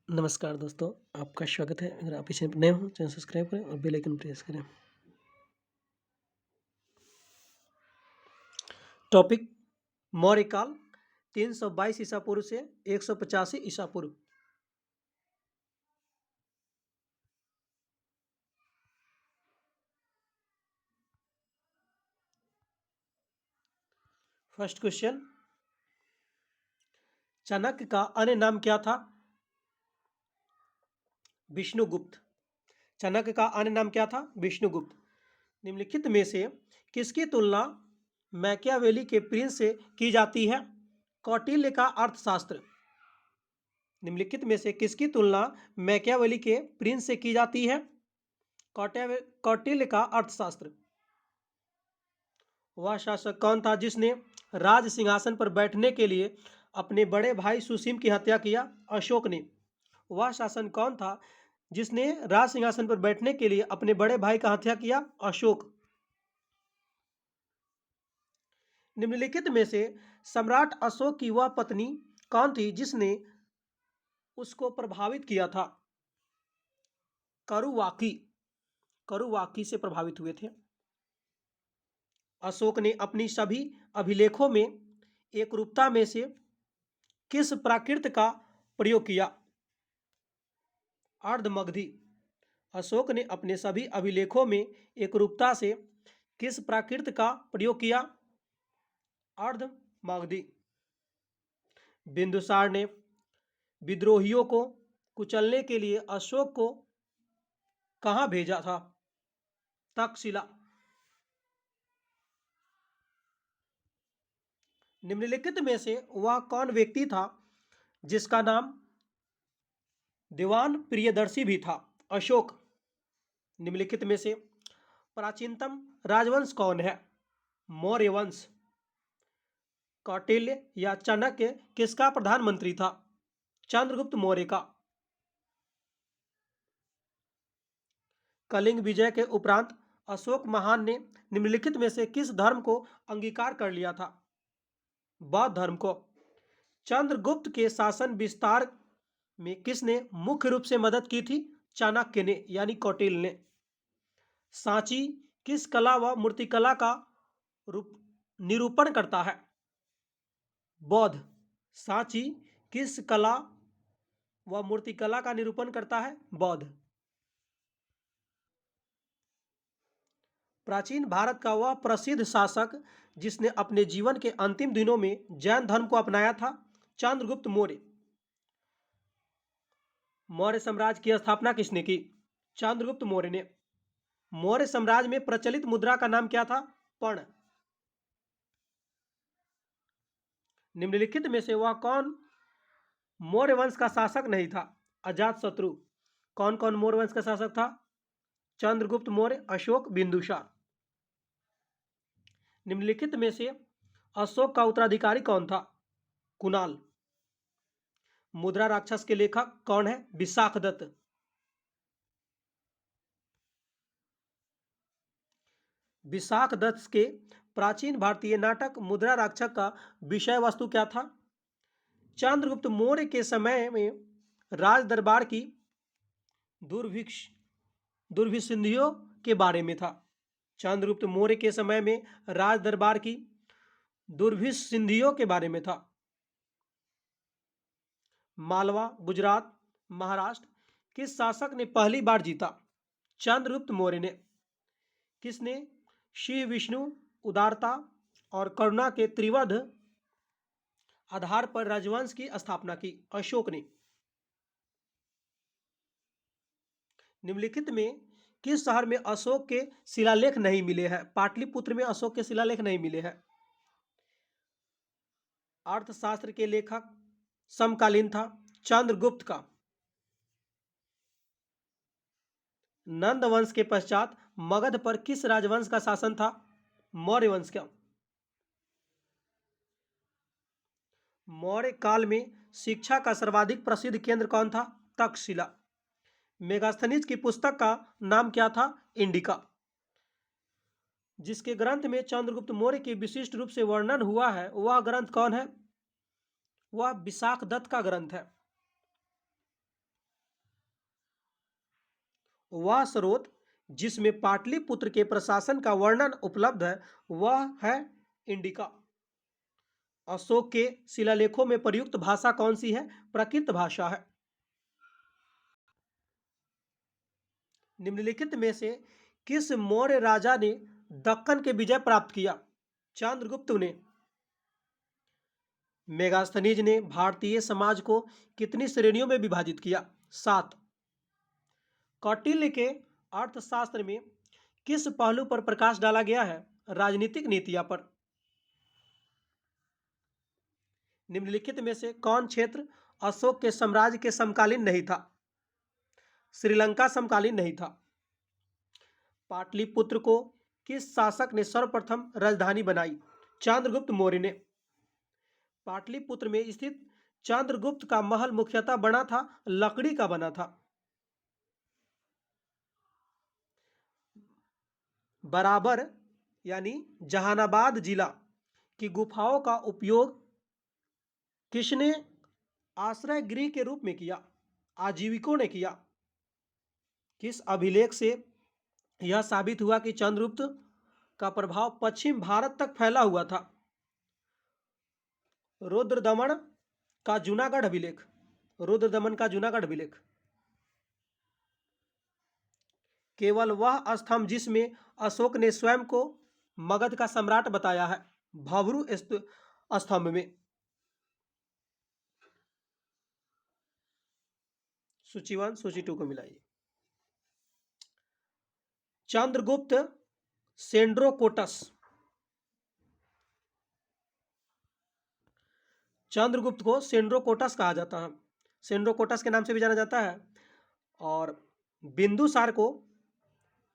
नमस्कार दोस्तों, आपका स्वागत है। अगर आप इस चैनल पर नए हो, चैनल सब्सक्राइब करें और बेल आइकन प्रेस करें। टॉपिक मौर्य काल 322 ईसा पूर्व से 185 ईसा पूर्व। फर्स्ट क्वेश्चन, चाणक्य का अन्य नाम क्या था? विष्णुगुप्त। चाणक्य का अन्य नाम क्या था? विष्णुगुप्त। निम्नलिखित में से किसकी तुलना मैकियावेली के प्रिंस से की जाती है? कौटिल्य का अर्थशास्त्र। निम्नलिखित में से किसकी तुलना मैकियावेली के प्रिंस से की जाती है? कौटिल्य का अर्थशास्त्र। वह शासक कौन था जिसने राज सिंहासन पर बैठने के लिए अपने बड़े भाई सुसीम की हत्या किया? अशोक ने। वह शासन कौन था जिसने राज सिंहासन पर बैठने के लिए अपने बड़े भाई का हत्या किया? अशोक। निम्नलिखित में से सम्राट अशोक की वह पत्नी कौन थी जिसने उसको प्रभावित किया था? करुवाकी। करुवाकी से प्रभावित हुए थे। अशोक ने अपनी सभी अभिलेखों में एकरूपता में से किस प्राकृत का प्रयोग किया? अर्धमगधी। अशोक ने अपने सभी अभिलेखों में एकरूपता से किस प्राकृत का प्रयोग किया? अर्धमगधी। बिंदुसार ने विद्रोहियों को कुचलने के लिए अशोक को कहां भेजा था? तक्षशिला। निम्नलिखित में से वह कौन व्यक्ति था जिसका नाम दीवान प्रियदर्शी भी था? अशोक। निम्नलिखित में से प्राचीनतम राजवंश कौन है? मौर्य वंश। कौटिल्य या चाणक्य किसका प्रधानमंत्री था? चंद्रगुप्त मौर्य का। कलिंग विजय के उपरांत अशोक महान ने निम्नलिखित में से किस धर्म को अंगीकार कर लिया था? बौद्ध धर्म को। चंद्रगुप्त के शासन विस्तार में किसने मुख्य रूप से मदद की थी? चाणक्य ने यानी कौटिल्य ने। सांची किस कला व मूर्तिकला का रूप निरूपण करता है? बौद्ध। सांची किस कला व मूर्तिकला का निरूपण करता है? बौद्ध। प्राचीन भारत का वह प्रसिद्ध शासक जिसने अपने जीवन के अंतिम दिनों में जैन धर्म को अपनाया था? चंद्रगुप्त मौर्य। मौर्य साम्राज्य की स्थापना किसने की? चंद्रगुप्त मौर्य ने। मौर्य साम्राज्य में प्रचलित मुद्रा का नाम क्या था? पर्ण। निम्नलिखित में से वह कौन मौर्य वंश का शासक नहीं था? अजातशत्रु। कौन कौन मौर्य वंश का शासक था? चंद्रगुप्त मौर्य, अशोक, बिंदुसार। निम्नलिखित में से अशोक का उत्तराधिकारी कौन था? कुणाल। मुद्रा राक्षस के लेखक कौन है? विशाखदत्त। विशाखदत्त के प्राचीन भारतीय नाटक मुद्रा राक्षस का विषय वस्तु क्या था? चंद्रगुप्त मौर्य के समय में राज दरबार की दुर्भिक्ष दुर्भिसंधियों के बारे में था। चंद्रगुप्त मौर्य के समय में राज दरबार की दुर्भिसंधियों के बारे में था। मालवा, गुजरात, महाराष्ट्र किस शासक ने पहली बार जीता? चंद्रगुप्त मौर्य ने। किसने शिव विष्णु उदारता और करुणा के त्रिवध आधार पर राजवंश की स्थापना की? अशोक ने। निम्नलिखित में किस शहर में अशोक के शिलालेख नहीं मिले हैं? पाटलिपुत्र में अशोक के शिलालेख नहीं मिले हैं। अर्थशास्त्र के लेखक समकालीन था चंद्रगुप्त का। नंद वंश के पश्चात मगध पर किस राजवंश का शासन था? मौर्य वंश का। मौर्य काल में शिक्षा का सर्वाधिक प्रसिद्ध केंद्र कौन था? तक्षशिला। मेगास्थनीज की पुस्तक का नाम क्या था? इंडिका। जिसके ग्रंथ में चंद्रगुप्त मौर्य की विशिष्ट रूप से वर्णन हुआ है वह ग्रंथ कौन है? वह विशाखदत्त का ग्रंथ है। वह स्रोत जिसमें पाटलिपुत्र के प्रशासन का वर्णन उपलब्ध है वह है इंडिका। अशोक के शिलालेखों में प्रयुक्त भाषा कौन सी है? प्राकृत भाषा है। निम्नलिखित में से किस मौर्य राजा ने दक्कन के विजय प्राप्त किया? चंद्रगुप्त ने। मेगास्थनीज ने भारतीय समाज को कितनी श्रेणियों में विभाजित किया? 7। कौटिल्य के अर्थशास्त्र में किस पहलू पर प्रकाश डाला गया है? राजनीतिक नीतियां पर। निम्नलिखित में से कौन क्षेत्र अशोक के साम्राज्य के समकालीन नहीं था? श्रीलंका समकालीन नहीं था। पाटलिपुत्र को किस शासक ने सर्वप्रथम राजधानी बनाई? चंद्रगुप्त मौर्य ने। पाटलिपुत्र में स्थित चंद्रगुप्त का महल मुख्यतः बना था लकड़ी का बना था। बराबर यानी जहानाबाद जिला की गुफाओं का उपयोग किसने आश्रय गृह के रूप में किया? आजीविकों ने किया। किस अभिलेख से यह साबित हुआ कि चंद्रगुप्त का प्रभाव पश्चिम भारत तक फैला हुआ था? रुद्रदमन का जूनागढ़ अभिलेख। रुद्रदमन का जूनागढ़ अभिलेख। केवल वह स्तंभ जिसमें अशोक ने स्वयं को मगध का सम्राट बताया है, भवरू स्तंभ में। सूची 1 सूची 2 को मिलाइए। चंद्रगुप्त सेंड्रोकोटस। चंद्रगुप्त को सेंड्रोकोटस कहा जाता है, सेंड्रोकोटस के नाम से भी जाना जाता है। और बिंदुसार को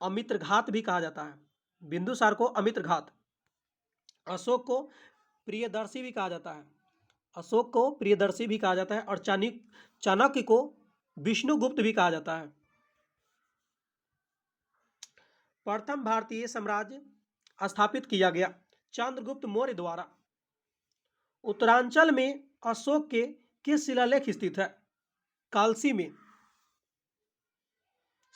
अमित्रघात भी कहा जाता है, बिंदुसार को अमित्रघात। अशोक को प्रियदर्शी भी कहा जाता है, अशोक को प्रियदर्शी भी कहा जाता है। और चाणक्य को विष्णुगुप्त भी कहा जाता है। प्रथम भारतीय साम्राज्य स्थापित किया गया चंद्रगुप्त मौर्य द्वारा। उत्तरांचल में अशोक के किस शिलालेख स्थित है? कालसी में।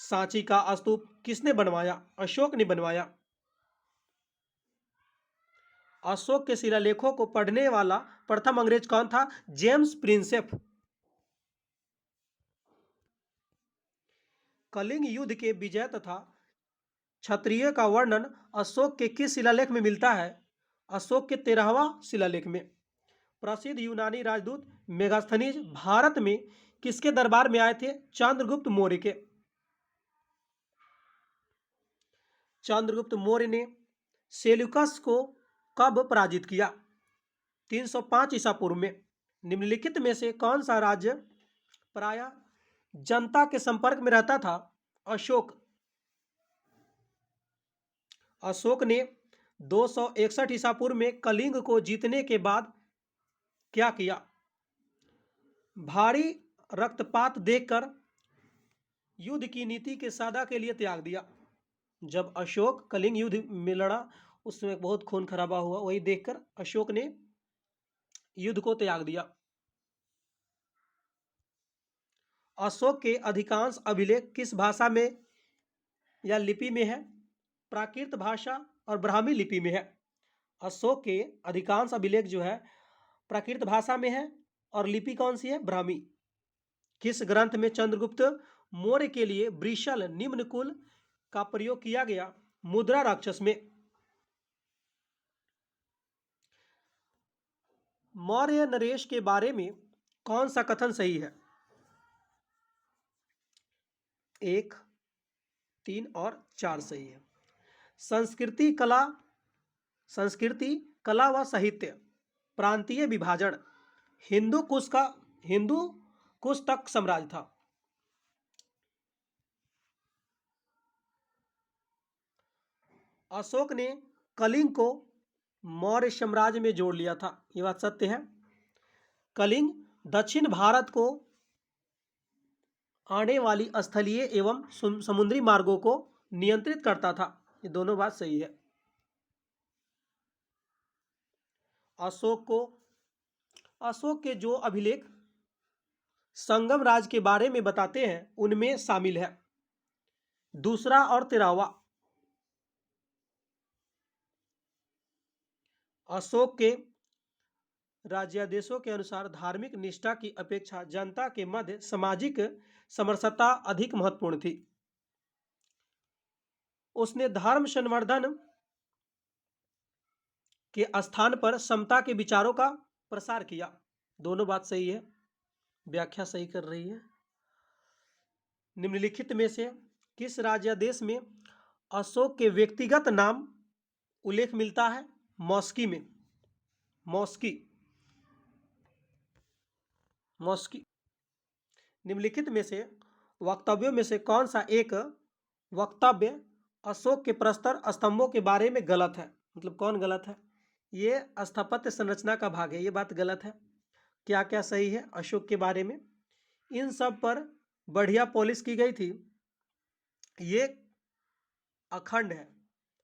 सांची का स्तूप किसने बनवाया? अशोक ने बनवाया। अशोक के शिलालेखों को पढ़ने वाला प्रथम अंग्रेज कौन था? James Prinsep. कलिंग युद्ध के विजय तथा क्षत्रिय का वर्णन अशोक के किस शिलालेख में मिलता है? अशोक के 13वां शिलालेख में। प्रसिद्ध यूनानी राजदूत मेगास्थनीज भारत में किसके दरबार में आए थे? चंद्रगुप्त मौर्य के। चंद्रगुप्त मौर्य ने सेल्यूकस को कब पराजित किया? 305 ईसा पूर्व में। निम्नलिखित में से कौन सा राज्य प्रायः जनता के संपर्क में रहता था? अशोक। अशोक ने 261 ईसा पूर्व में कलिंग को जीतने के बाद क्या किया? भारी रक्तपात देखकर युद्ध की नीति के सादा के लिए त्याग दिया। जब अशोक कलिंग युद्ध में लड़ा उसमें बहुत खून खराबा हुआ, वही देखकर अशोक ने युद्ध को त्याग दिया। अशोक के अधिकांश अभिलेख किस भाषा में या लिपि में है? प्राकृत भाषा और ब्राह्मी लिपि में है। अशोक के अधिकांश अभिलेख जो है प्राकृत भाषा में है और लिपि कौन सी है? ब्राह्मी। किस ग्रंथ में चंद्रगुप्त मौर्य के लिए वृषल निम्न कुल का प्रयोग किया गया? मुद्रा राक्षस में। मौर्य नरेश के बारे में कौन सा कथन सही है? 1, 3 और 4 सही है। संस्कृति कला व साहित्य, प्रांतीय विभाजन, हिंदू कुश तक साम्राज्य था। अशोक ने कलिंग को मौर्य साम्राज्य में जोड़ लिया था, ये बात सत्य है। कलिंग दक्षिण भारत को आने वाली स्थलीय एवं समुद्री मार्गों को नियंत्रित करता था, ये दोनों बात सही है। अशोक के जो अभिलेख संगम राज के बारे में बताते हैं उनमें शामिल है दूसरा और 13वां, अशोक के राज्यादेशों के अनुसार धार्मिक निष्ठा की अपेक्षा जनता के मध्य सामाजिक समरसता अधिक महत्वपूर्ण थी। उसने धर्म संवर्धन के स्थान पर समता के विचारों का प्रसार किया। दोनों बात सही है, व्याख्या सही कर रही है। निम्नलिखित में से किस राज्यादेश में अशोक के व्यक्तिगत नाम उल्लेख मिलता है? मॉस्की में, मॉस्की, मॉस्की। निम्नलिखित में से वक्तव्यों में से कौन सा एक वक्तव्य अशोक के प्रस्तर स्तंभों के बारे में गलत है? मतलब कौन गलत है? ये स्थापत्य संरचना का भाग है, ये बात गलत है। क्या क्या सही है अशोक के बारे में? इन सब पर बढ़िया पॉलिश की गई थी। ये अखंड है।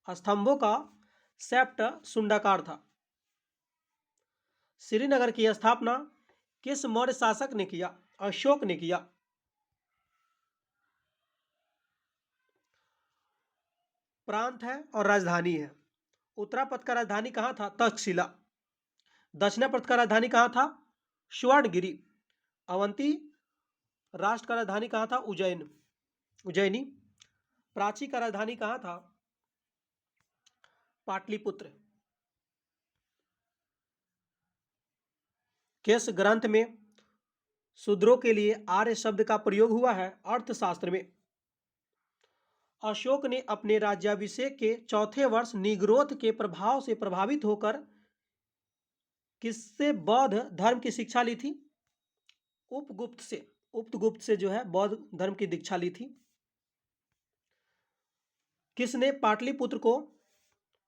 स्तंभों का सेप्ट सुंडाकार था। श्रीनगर की स्थापना किस मौर्य शासक ने किया? अशोक ने किया। प्रांत है और राजधानी है। उत्तरापथ का राजधानी कहाँ था? तक्षशिला। दक्षिणापथ का राजधानी कहाँ था? स्वर्णगिरी। अवंती राष्ट्र का राजधानी कहाँ था? उज्जैनी। प्राची का राजधानी कहाँ था? पाटलिपुत्र। किस ग्रंथ में शूद्रों के लिए आर्य शब्द का प्रयोग हुआ है? अर्थशास्त्र में। अशोक ने अपने राज्याभिषेक के चौथे वर्ष निग्रोध के प्रभाव से प्रभावित होकर किससे बौद्ध धर्म की शिक्षा ली थी? उपगुप्त से जो है बौद्ध धर्म की दीक्षा ली थी। किसने पाटलिपुत्र को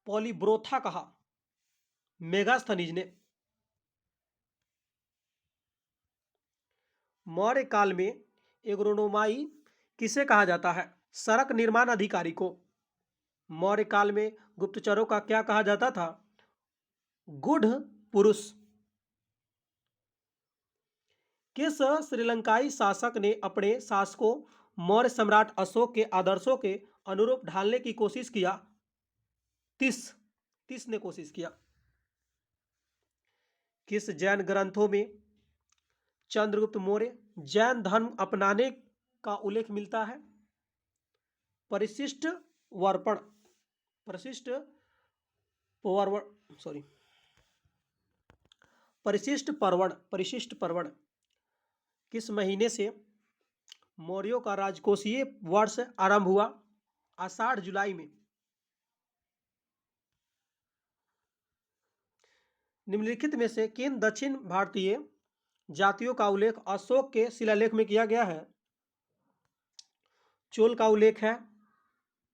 पॉलीब्रोथा कहा? मेगास्थनीज ने। मौर्य काल में एग्रोनोमाई किसे कहा जाता है? सड़क निर्माण अधिकारी को। मौर्य काल में गुप्तचरों का क्या कहा जाता था? गुढ़ पुरुष। किस श्रीलंकाई शासक ने अपने शासकों मौर्य सम्राट अशोक के आदर्शों के अनुरूप ढालने की कोशिश किया? तीस ने कोशिश किया। किस जैन ग्रंथों में चंद्रगुप्त मौर्य जैन धर्म अपनाने का उल्लेख मिलता है? परिशिष्ट वर्पण, परिशिष्ट पर्वण। किस महीने से मौर्यों का राजकोषीय वर्ष आरंभ हुआ? आषाढ़ जुलाई में। निम्नलिखित में से किन दक्षिण भारतीय जातियों का उल्लेख अशोक के शिलालेख में किया गया है? चोल का उल्लेख है,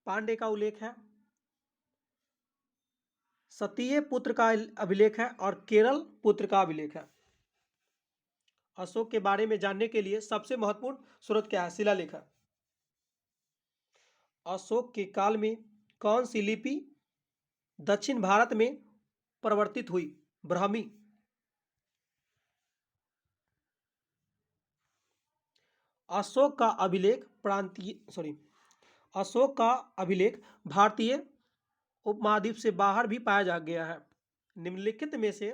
पांडे का उल्लेख है, सतीय पुत्र का अभिलेख है और केरल पुत्र का अभिलेख है। अशोक के बारे में जानने के लिए सबसे महत्वपूर्ण स्रोत क्या है? शिलालेख है। अशोक के काल में कौन सी लिपि दक्षिण भारत में प्रवर्तित हुई? ब्राह्मी। अशोक का अभिलेख भारतीय उपमहाद्वीप से बाहर भी पाया जा गया है। निम्नलिखित में से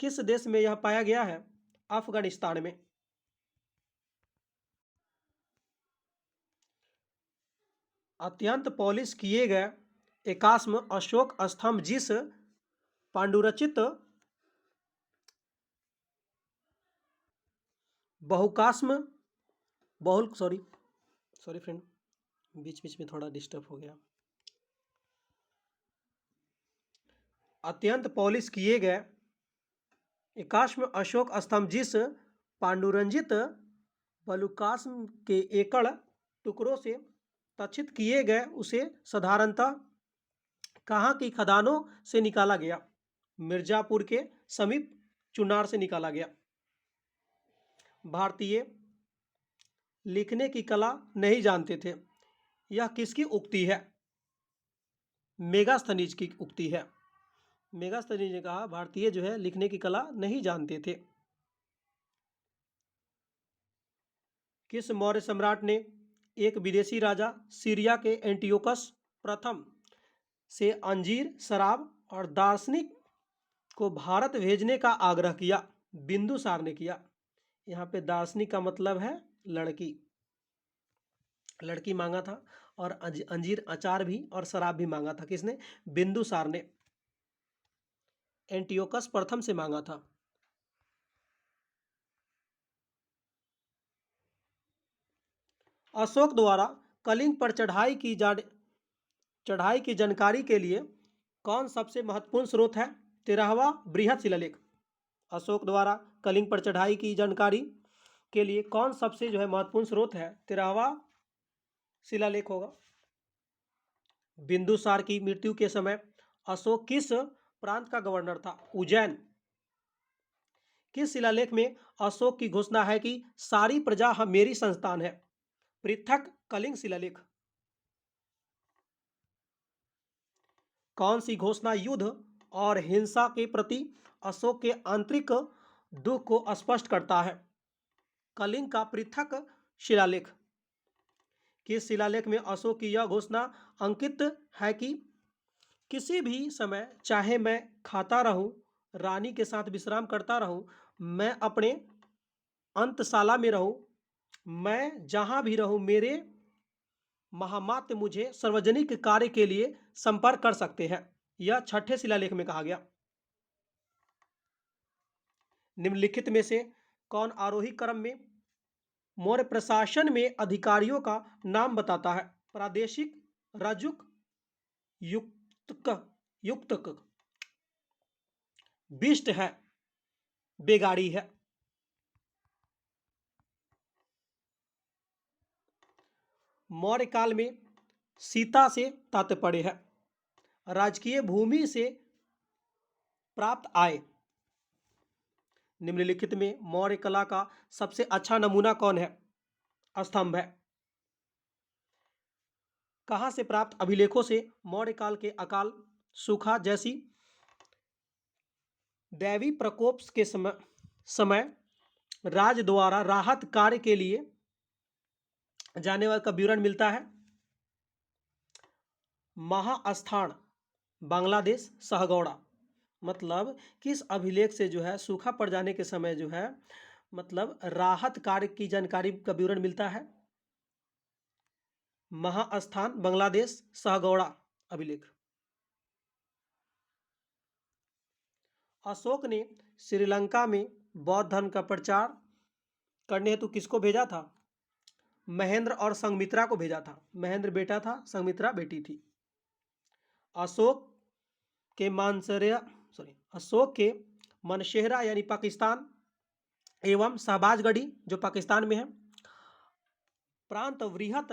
किस देश में यह पाया गया है? अफगानिस्तान में। अत्यंत पॉलिश किए गए एकाश्म अशोक स्तंभ जिस पांडुरचित सॉरी फ्रेंड, बीच में थोड़ा डिस्टर्ब हो गया। अत्यंत पॉलिश किए गए एकाश्म अशोक स्तंभ जिस पांडुरंजित बलुकाश्म के एकड़ टुकड़ों से तक्षित किए गए उसे साधारणतः कहाँ की खदानों से निकाला गया? मिर्जापुर के समीप चुनार से निकाला गया। भारतीय लिखने की कला नहीं जानते थे, यह किसकी उक्ति है? मेगास्थनीज की उक्ति है। मेगास्थनीज ने कहा भारतीय जो है लिखने की कला नहीं जानते थे। किस मौर्य सम्राट ने एक विदेशी राजा सीरिया के एंटियोकस प्रथम से अंजीर, शराब और दार्शनिक को भारत भेजने का आग्रह किया? बिंदुसार ने किया। यहाँ पे दार्शनिक का मतलब है लड़की, लड़की मांगा था। और अंजीर, अचार भी और शराब भी मांगा था। किसने? बिंदुसार ने एंटियोकस प्रथम से मांगा था। अशोक द्वारा कलिंग पर चढ़ाई की जानकारी के लिए कौन सबसे महत्वपूर्ण स्रोत है? 13वां बृहद शिलालेख। अशोक द्वारा कलिंग पर चढ़ाई की जानकारी के लिए कौन सबसे जो है महत्वपूर्ण स्रोत है? 13वां शिलालेख होगा। बिंदुसार की मृत्यु के समय अशोक किस प्रांत का गवर्नर था? उज्जैन। किस शिलालेख में अशोक की घोषणा है कि सारी प्रजा मेरी संतान है? पृथक कलिंग शिलालेख। कौन सी घोषणा युद्ध और हिंसा के प्रति अशोक के आंतरिक दुख को स्पष्ट करता है? कलिंग का पृथक शिलालेख। किस शिलालेख में अशोक की यह घोषणा अंकित है कि किसी भी समय चाहे मैं खाता रहूं, रानी के साथ विश्राम करता रहूं, मैं अपने अंतशाला में रहूं, मैं जहां भी रहूं, मेरे महामात्य मुझे सार्वजनिक कार्य के लिए संपर्क कर सकते हैं? यह छठे शिलालेख में कहा गया। निम्नलिखित में से कौन आरोही क्रम में मौर्य प्रशासन में अधिकारियों का नाम बताता है? प्रादेशिक, राजुक, युक्तक, बिष्ट है, बेगाड़ी है। मौर्य काल में सीता से तात्पर्य है राजकीय भूमि से प्राप्त आय। निम्नलिखित में मौर्य कला का सबसे अच्छा नमूना कौन है? स्तंभ है। कहां से प्राप्त अभिलेखों से मौर्य काल के अकाल, सूखा जैसी दैवी प्रकोप के समय राज द्वारा राहत कार्य के लिए जाने वाले का विवरण मिलता है? महास्थान, बांग्लादेश, सहगौड़ा। मतलब किस अभिलेख से जो है सूखा पड़ जाने के समय जो है मतलब राहत कार्य की जानकारी का विवरण मिलता है? महास्थान, बांग्लादेश, सहगौड़ा अभिलेख। अशोक ने श्रीलंका में बौद्ध धर्म का प्रचार करने हेतु किसको भेजा था? महेंद्र और संघमित्रा को भेजा था। महेंद्र बेटा था, संघमित्रा बेटी थी। अशोक के मनसेहरा यानी पाकिस्तान एवं शहबाजगढ़ी जो पाकिस्तान में है प्रांत वृहत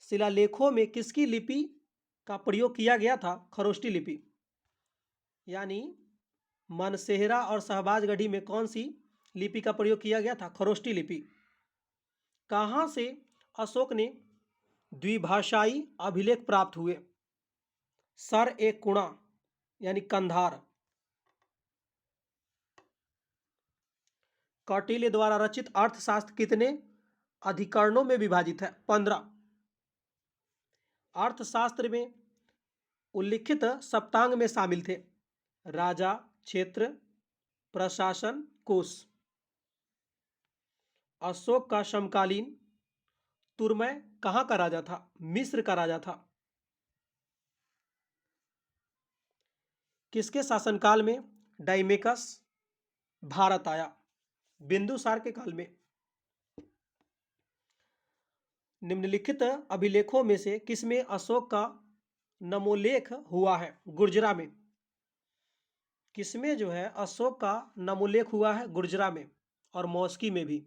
शिलालेखों में किसकी लिपि का प्रयोग किया गया था? खरोष्टी लिपि। यानी मनसेहरा और शहबाजगढ़ी में कौन सी लिपि का प्रयोग किया गया था? खरोष्टी लिपि। कहां से अशोक ने द्विभाषाई अभिलेख प्राप्त हुए? सर ए कुणा यानी कंधार। कौटिल्य द्वारा रचित अर्थशास्त्र कितने अधिकरणों में विभाजित है? 15। अर्थशास्त्र में उल्लिखित सप्तांग में शामिल थे राजा, क्षेत्र, प्रशासन, कोश। अशोक का समकालीन तुर्मय कहां का राजा था? मिस्र का राजा था। किसके शासनकाल में डाइमेकस भारत आया? बिंदुसार के काल में। निम्नलिखित अभिलेखों में से किसमें अशोक का नमोल्लेख हुआ है? गुर्जरा में। किसमें जो है अशोक का नमोल्लेख हुआ है? गुर्जरा में और मौस्की में भी।